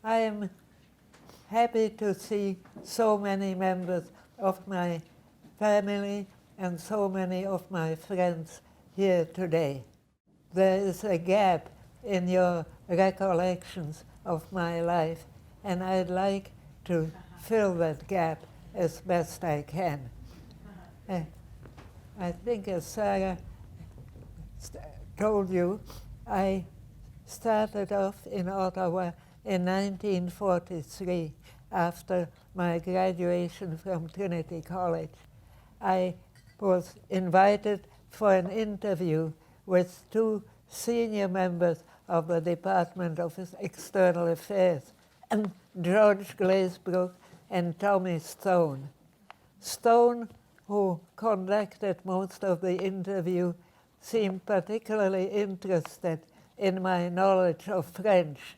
I am happy to see so many members of my family and so many of my friends here today. There is a gap in your recollections of my life, and I'd like to fill that gap as best I can. I think, as Sarah told you, I started off in Ottawa in 1943 after my graduation from Trinity College. I was invited for an interview with two senior members of the Department of External Affairs, George Glazebrook and Tommy Stone. Stone, who conducted most of the interview, seemed particularly interested in my knowledge of French,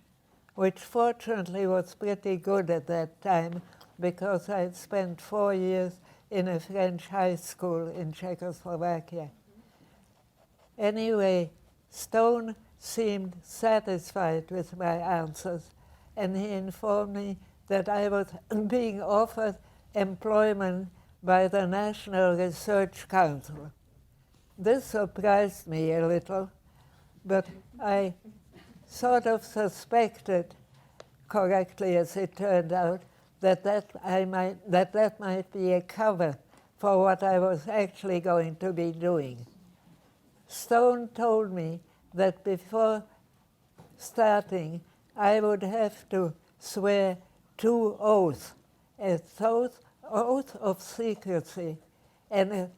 which fortunately was pretty good at that time because I had spent 4 years in a French high school in Czechoslovakia. Anyway, Stone seemed satisfied with my answers, and he informed me that I was being offered employment by the National Research Council. This surprised me a little, but I sort of suspected, correctly as it turned out, that might be a cover for what I was actually going to be doing. Stone told me that before starting, I would have to swear 2 oaths, a oath of secrecy and a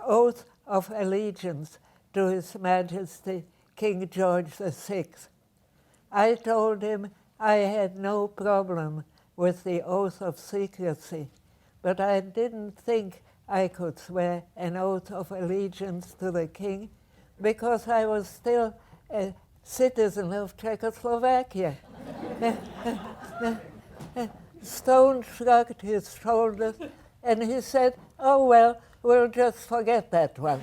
oath of allegiance to His Majesty King George VI. I told him I had no problem with the oath of secrecy, but I didn't think I could swear an oath of allegiance to the king because I was still a citizen of Czechoslovakia. Stone shrugged his shoulders and he said, "Oh, well, we'll just forget that one."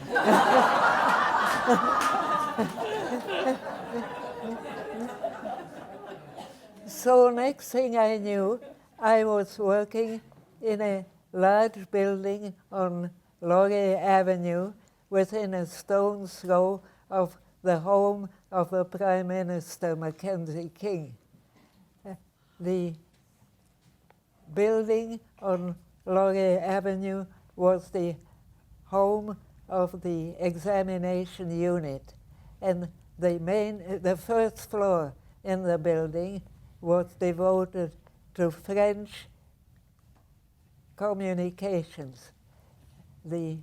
So next thing I knew, I was working in a large building on Laurier Avenue within a stone's throw of the home of the Prime Minister, Mackenzie King. The building on Laurier Avenue was the home of the examination unit, and the first floor in the building was devoted to French communications. The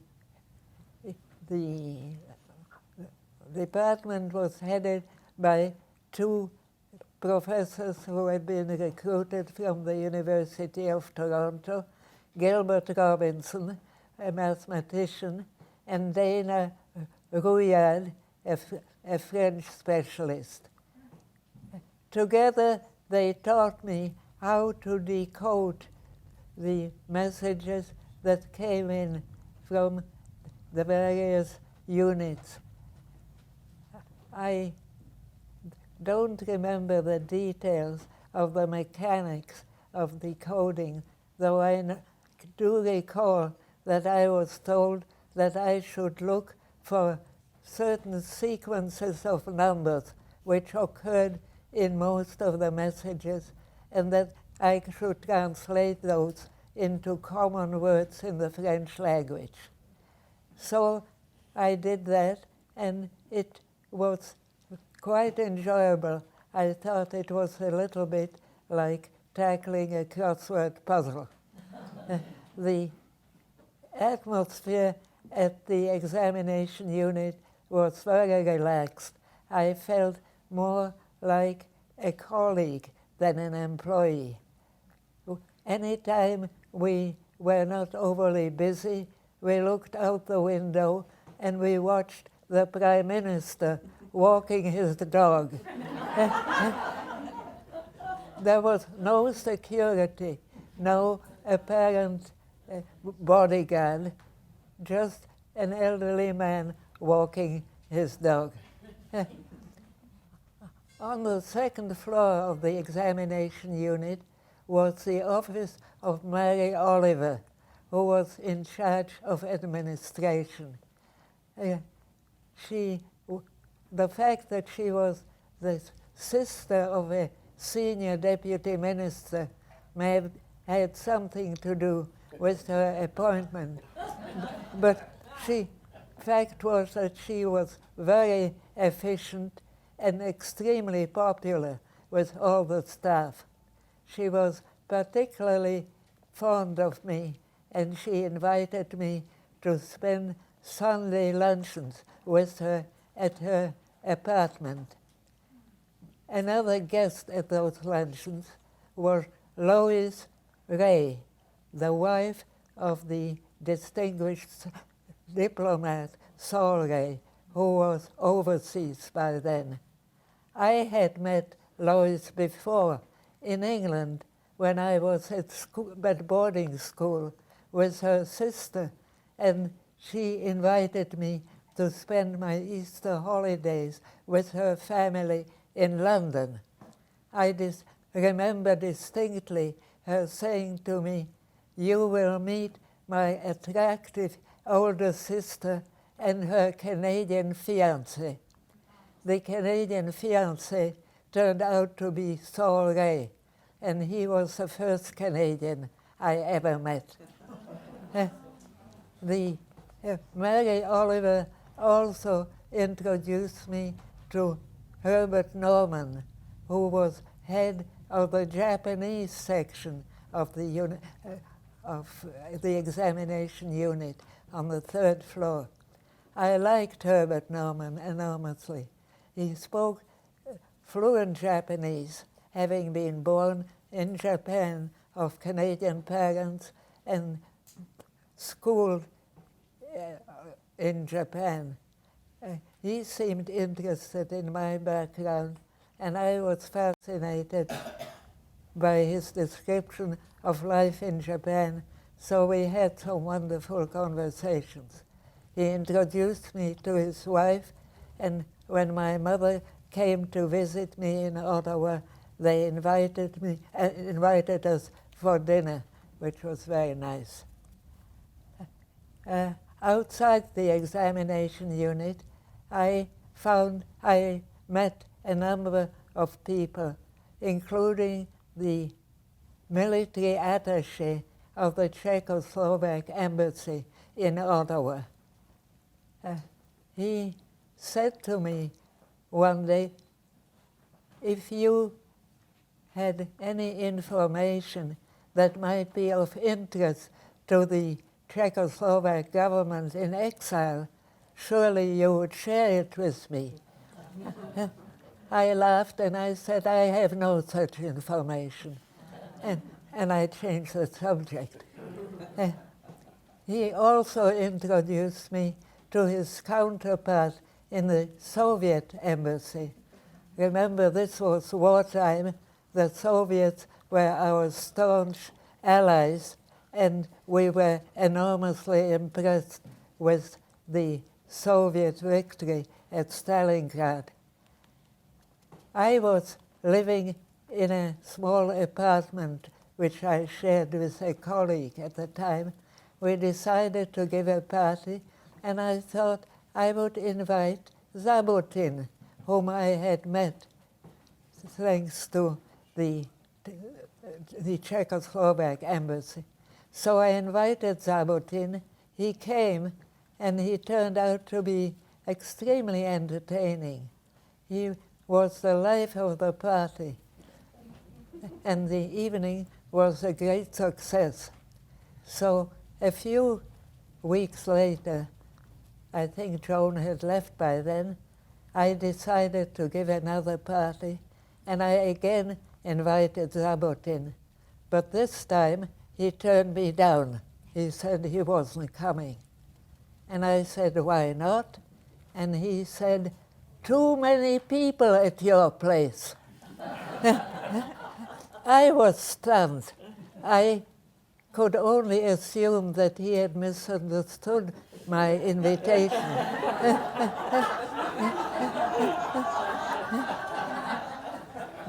department was headed by 2 professors who had been recruited from the University of Toronto, Gilbert Robertson, a mathematician, and Dana Rouillard, a French specialist. Together, they taught me how to decode the messages that came in from the various units. I don't remember the details of the mechanics of decoding, though I do recall that I was told that I should look for certain sequences of numbers which occurred in most of the messages, and that I should translate those into common words in the French language. So I did that, and it was quite enjoyable. I thought it was a little bit like tackling a crossword puzzle. The atmosphere at the examination unit was very relaxed. I felt more like a colleague than an employee. Anytime we were not overly busy, we looked out the window and we watched the Prime Minister walking his dog. There was no security, no apparent bodyguard, just an elderly man walking his dog. On the second floor of the examination unit was the office of Mary Oliver, who was in charge of administration. The fact that she was the sister of a senior deputy minister may have had something to do with her appointment. But fact was that she was very efficient and extremely popular with all the staff. She was particularly fond of me, and she invited me to spend Sunday luncheons with her at her apartment. Another guest at those luncheons was Lois Ray, the wife of the distinguished diplomat Saul Ray, who was overseas by then. I had met Lois before in England when I was at boarding school with her sister, and she invited me to spend my Easter holidays with her family in London. I remember distinctly her saying to me, "You will meet my attractive older sister and her Canadian fiancé." The Canadian fiancé turned out to be Saul Ray, and he was the first Canadian I ever met. Mary Oliver also introduced me to Herbert Norman, who was head of the Japanese section of the examination unit on the third floor. I liked Herbert Norman enormously. He spoke fluent Japanese, having been born in Japan of Canadian parents and schooled in Japan. He seemed interested in my background, and I was fascinated by his description of life in Japan, so we had some wonderful conversations. He introduced me to his wife, and when my mother came to visit me in Ottawa, they invited us for dinner, which was very nice. Outside the examination unit, I met a number of people, including the military attaché of the Czechoslovak embassy in Ottawa. He said to me one day, "If you had any information that might be of interest to the Czechoslovak government in exile, surely you would share it with me." I laughed and I said, "I have no such information." And I changed the subject. He also introduced me to his counterpart in the Soviet embassy. Remember, this was wartime. The Soviets were our staunch allies, and we were enormously impressed with the Soviet victory at Stalingrad. I was living in a small apartment which I shared with a colleague at the time. We decided to give a party, and I thought I would invite Zabotin, whom I had met thanks to the Czechoslovak embassy. So I invited Zabotin. He came, and he turned out to be extremely entertaining. He was the life of the party, and the evening was a great success. So a few weeks later, I think Joan had left by then, I decided to give another party, and I again invited Zabotin. But this time, he turned me down. He said he wasn't coming. And I said, "Why not?" And he said, "Too many people at your place." I was stunned. I could only assume that he had misunderstood my invitation.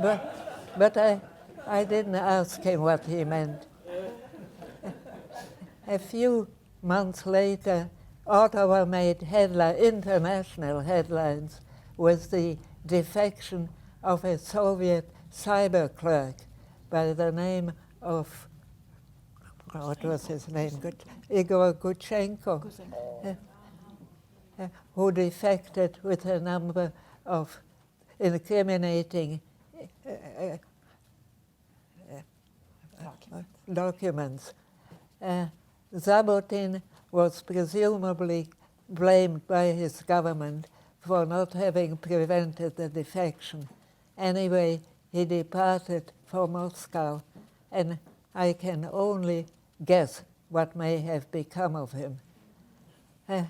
but I didn't ask him what he meant. A few months later, Ottawa made international headlines with the defection of a Soviet cyber clerk by the name of, what was his name? Igor Gouzenko, who defected with a number of incriminating documents. Zabotin was presumably blamed by his government for not having prevented the defection. Anyway, he departed for Moscow, and I can only guess what may have become of him. In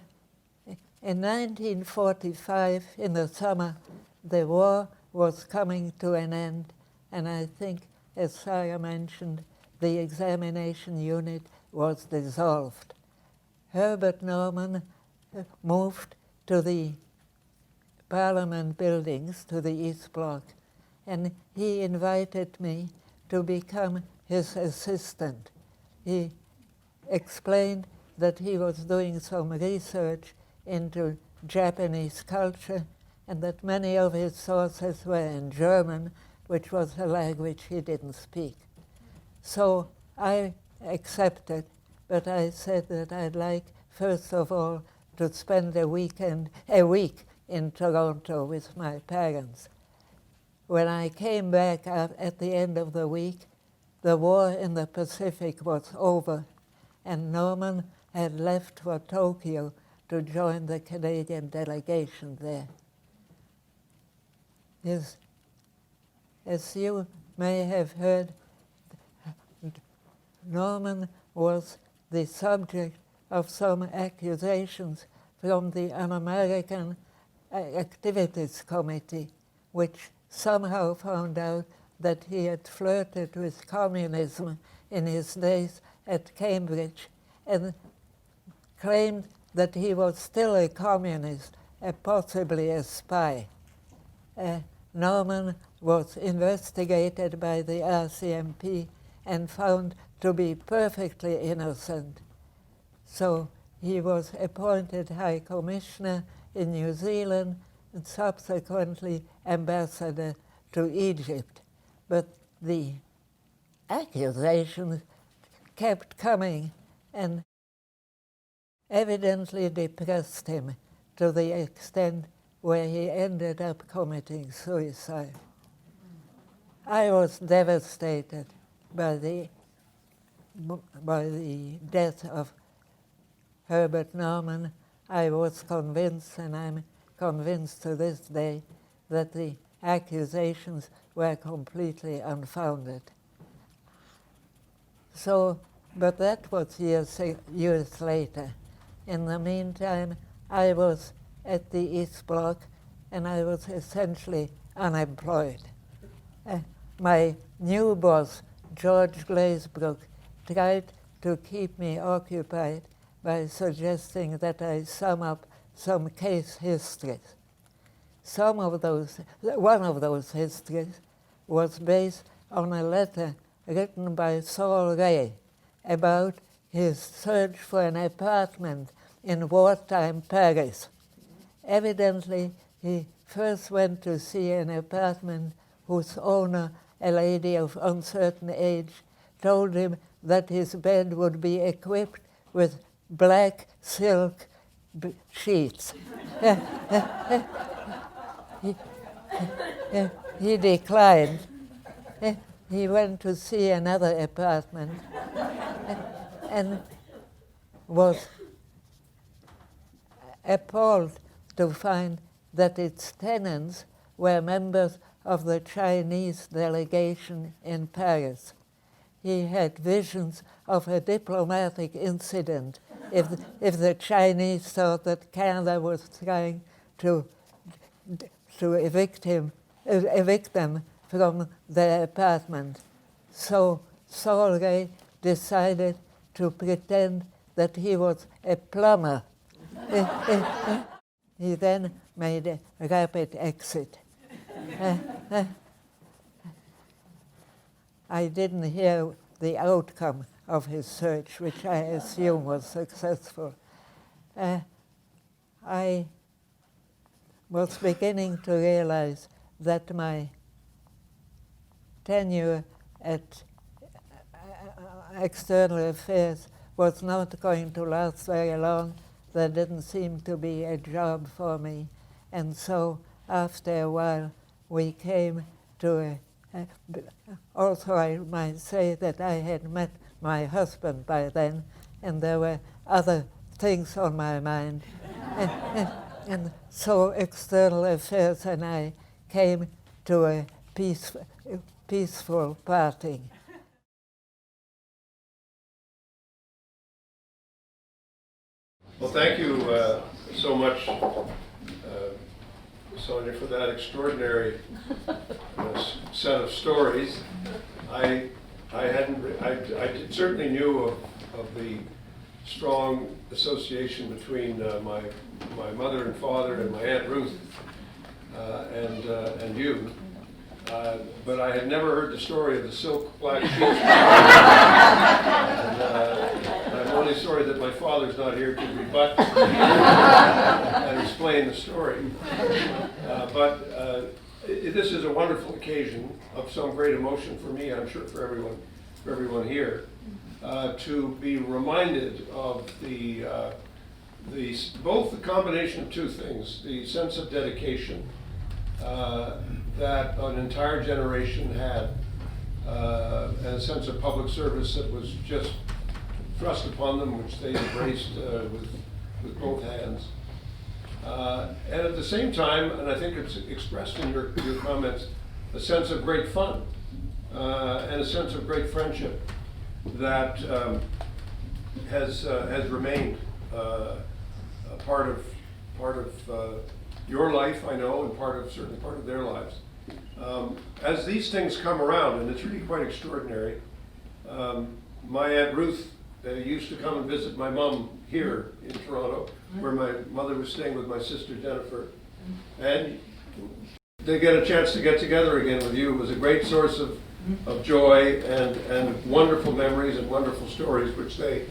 1945, in the summer, the war was coming to an end, and I think, as Sarah mentioned, the examination unit was dissolved. Herbert Norman moved to the Parliament buildings, to the East Block, and he invited me to become his assistant. He explained that he was doing some research into Japanese culture and that many of his sources were in German, which was a language he didn't speak. So I accepted, but I said that I'd like, first of all, to spend a week in Toronto with my parents. When I came back at the end of the week, the war in the Pacific was over, and Norman had left for Tokyo to join the Canadian delegation there. As you may have heard, Norman was the subject of some accusations from the Un-American Activities Committee, which somehow found out that he had flirted with communism in his days at Cambridge and claimed that he was still a communist, possibly a spy. Norman was investigated by the RCMP and found to be perfectly innocent. So he was appointed High Commissioner in New Zealand and subsequently ambassador to Egypt. But the accusations kept coming and evidently depressed him to the extent where he ended up committing suicide. I was devastated by the death of Herbert Norman. I was convinced, and I'm convinced to this day, that the accusations were completely unfounded. So, but that was years later. In the meantime, I was at the East Block, and I was essentially unemployed. My new boss, George Glazebrook, tried to keep me occupied by suggesting that I sum up some case histories. One of those histories was based on a letter written by Saul about his search for an apartment in wartime Paris. Evidently, he first went to see an apartment whose owner, a lady of uncertain age, told him that his bed would be equipped with black silk sheets. He declined. He went to see another apartment and was appalled to find that its tenants were members of the Chinese delegation in Paris. He had visions of a diplomatic incident if the Chinese thought that Canada was trying to evict them from their apartment. So Saul Ray decided to pretend that he was a plumber. He then made a rapid exit. I didn't hear the outcome of his search, which I assume was successful. I was beginning to realize that my tenure at External Affairs was not going to last very long. There didn't seem to be a job for me. And so after a while, we came to also I might say that I had met my husband by then, and there were other things on my mind. And so External Affairs and I came to a peaceful parting. Well, thank you so much, Sonja, for that extraordinary set of stories. I certainly knew of the strong association between my mother and father and my Aunt Ruth and you. But I had never heard the story of the silk black sheep. I'm only sorry that my father's not here to rebut and explain the story. But this is a wonderful occasion of some great emotion for me, I'm sure for everyone here, to be reminded of both the combination of two things: the sense of dedication that an entire generation had, and a sense of public service that was just thrust upon them, which they embraced with both hands. And at the same time, and I think it's expressed in your comments, a sense of great fun and a sense of great friendship that has remained a part of your life, I know, and certainly part of their lives. As these things come around, and it's really quite extraordinary, my Aunt Ruth used to come and visit my mom here in Toronto, where my mother was staying with my sister Jennifer. And they get a chance to get together again with you. It was a great source of joy and wonderful memories and wonderful stories, which they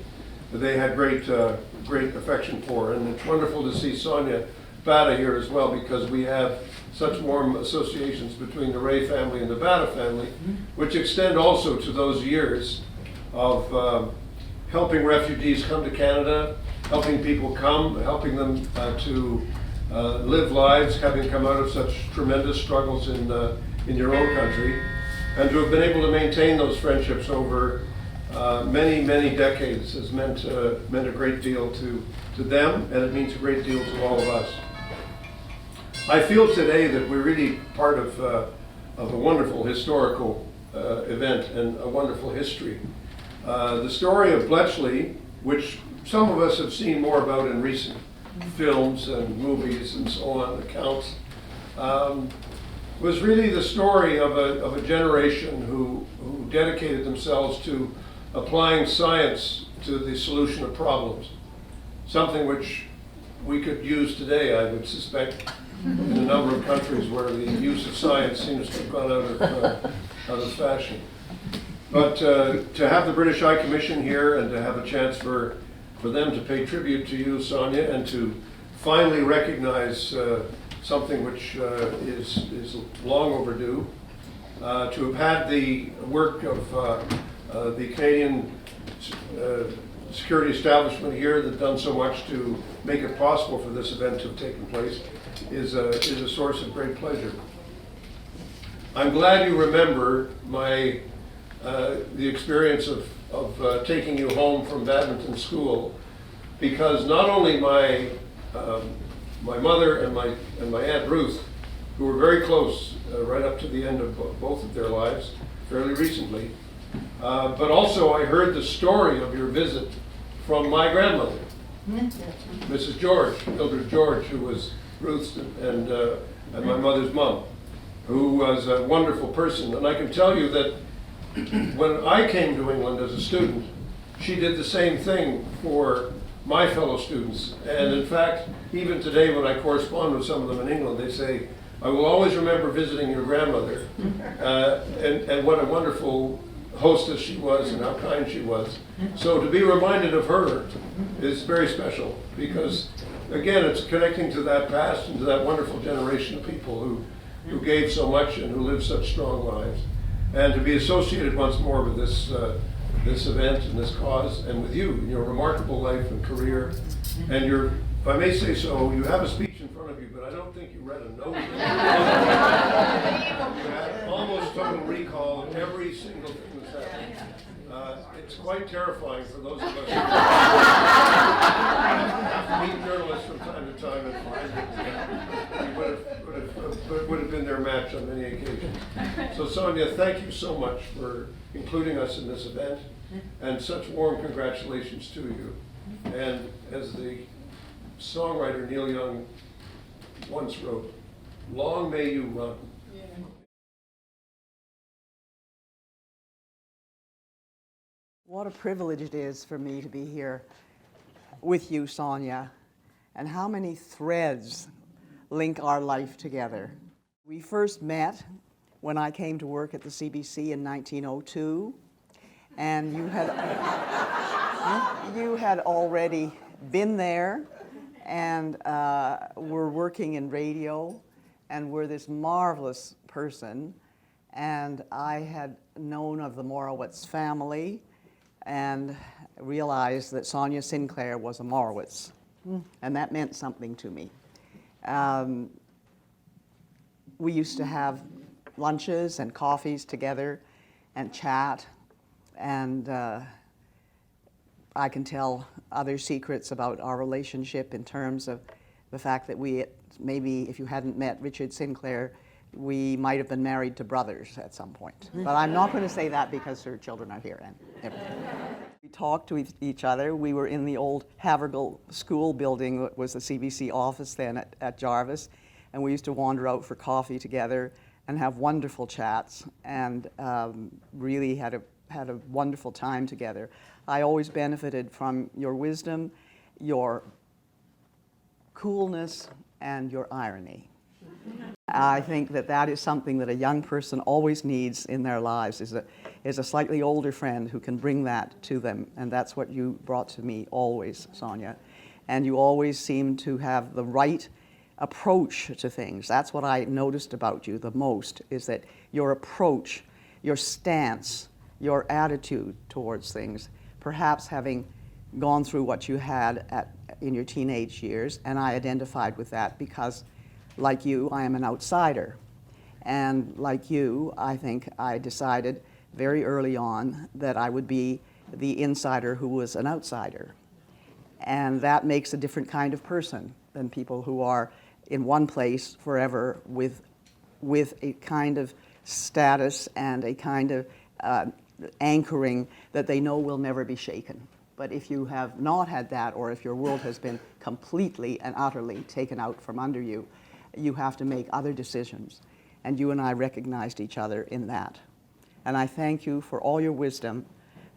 had great affection for. And it's wonderful to see Sonja Bata here as well, because we have such warm associations between the Ray family and the Bata family, which extend also to those years of helping refugees come to Canada, helping people come, helping them to live lives, having come out of such tremendous struggles in your own country, and to have been able to maintain those friendships over many, many decades has meant a great deal to them, and it means a great deal to all of us. I feel today that we're really part of a wonderful historical event and a wonderful history. The story of Bletchley, which some of us have seen more about in recent films and movies and so on, accounts, was really the story of a generation who dedicated themselves to applying science to the solution of problems. Something which we could use today, I would suspect, in a number of countries where the use of science seems to have gone out of fashion. But to have the British High Commission here and to have a chance for them to pay tribute to you, Sonja, and to finally recognize something which is long overdue, to have had the work of the Canadian security establishment here that done so much to make it possible for this event to have taken place is a source of great pleasure. I'm glad you remember the experience of taking you home from badminton school, because not only my mother and my Aunt Ruth, who were very close right up to the end of both of their lives, fairly recently, but also I heard the story of your visit from my grandmother, Mrs. George, Gilbert George, who was Ruth's and my mother's mom, who was a wonderful person. And I can tell you that when I came to England as a student, she did the same thing for my fellow students. And in fact, even today when I correspond with some of them in England, they say, I will always remember visiting your grandmother. And what a wonderful hostess she was and how kind she was. So to be reminded of her is very special because, again, it's connecting to that past and to that wonderful generation of people who gave so much and who lived such strong lives. And to be associated once more with this this event and this cause, and with you, your remarkable life and career, and your, if I may say so, you have a speech in front of you, but I don't think you read a note. You had almost total recall of every single thing that's happened. It's quite terrifying for those of us who have to meet journalists from time to time and find that we would have been their match on many occasions. So Sonja, thank you so much for including us in this event, and such warm congratulations to you. And as the songwriter Neil Young once wrote, long may you run. Yeah. What a privilege it is for me to be here with you, Sonja, and how many threads link our life together. We first met when I came to work at the CBC in 1902, and you had already been there and were working in radio and were this marvelous person, and I had known of the Morowitz family and realized that Sonja Sinclair was a Morowitz, and that meant something to me. We used to have lunches and coffees together and chat, and I can tell other secrets about our relationship in terms of the fact that we, maybe if you hadn't met Richard Sinclair, we might have been married to brothers at some point. But I'm not going to say that because her children are here and everything. We talked to each other. We were in the old Havergal School building that was the CBC office then at Jarvis, and we used to wander out for coffee together and have wonderful chats, and really had a wonderful time together. I always benefited from your wisdom, your coolness, and your irony. I think that is something that a young person always needs in their lives, is a slightly older friend who can bring that to them, and that's what you brought to me always, Sonja. And you always seem to have the right approach to things. That's what I noticed about you the most, is that your approach, your stance, your attitude towards things, perhaps having gone through what you had in your teenage years, and I identified with that because, like you, I am an outsider. And like you, I think I decided very early on that I would be the insider who was an outsider. And that makes a different kind of person than people who are in one place forever with a kind of status and a kind of anchoring that they know will never be shaken. But if you have not had that, or if your world has been completely and utterly taken out from under you, you have to make other decisions. And you and I recognized each other in that. And I thank you for all your wisdom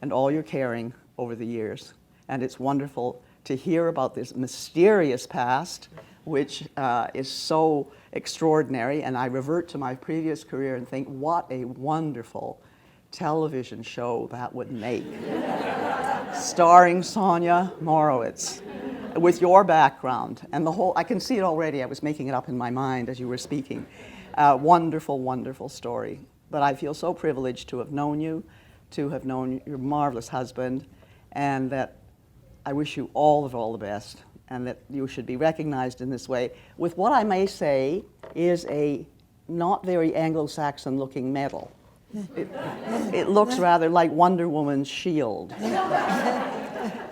and all your caring over the years. And it's wonderful to hear about this mysterious past, which is so extraordinary. And I revert to my previous career and think, what a wonderful television show that would make. Starring Sonja Morowitz, with your background and the whole, I can see it already. I was making it up in my mind as you were speaking. Wonderful, wonderful story. But I feel so privileged to have known you, to have known your marvelous husband, and that I wish you all the best, and that you should be recognized in this way with what I may say is a not very Anglo-Saxon looking medal. It looks rather like Wonder Woman's shield,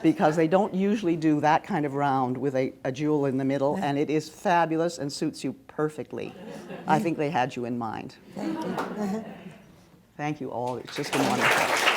because they don't usually do that kind of round with a jewel in the middle, and it is fabulous and suits you perfectly. I think they had you in mind. Thank you. Thank you all. It's just been wonderful.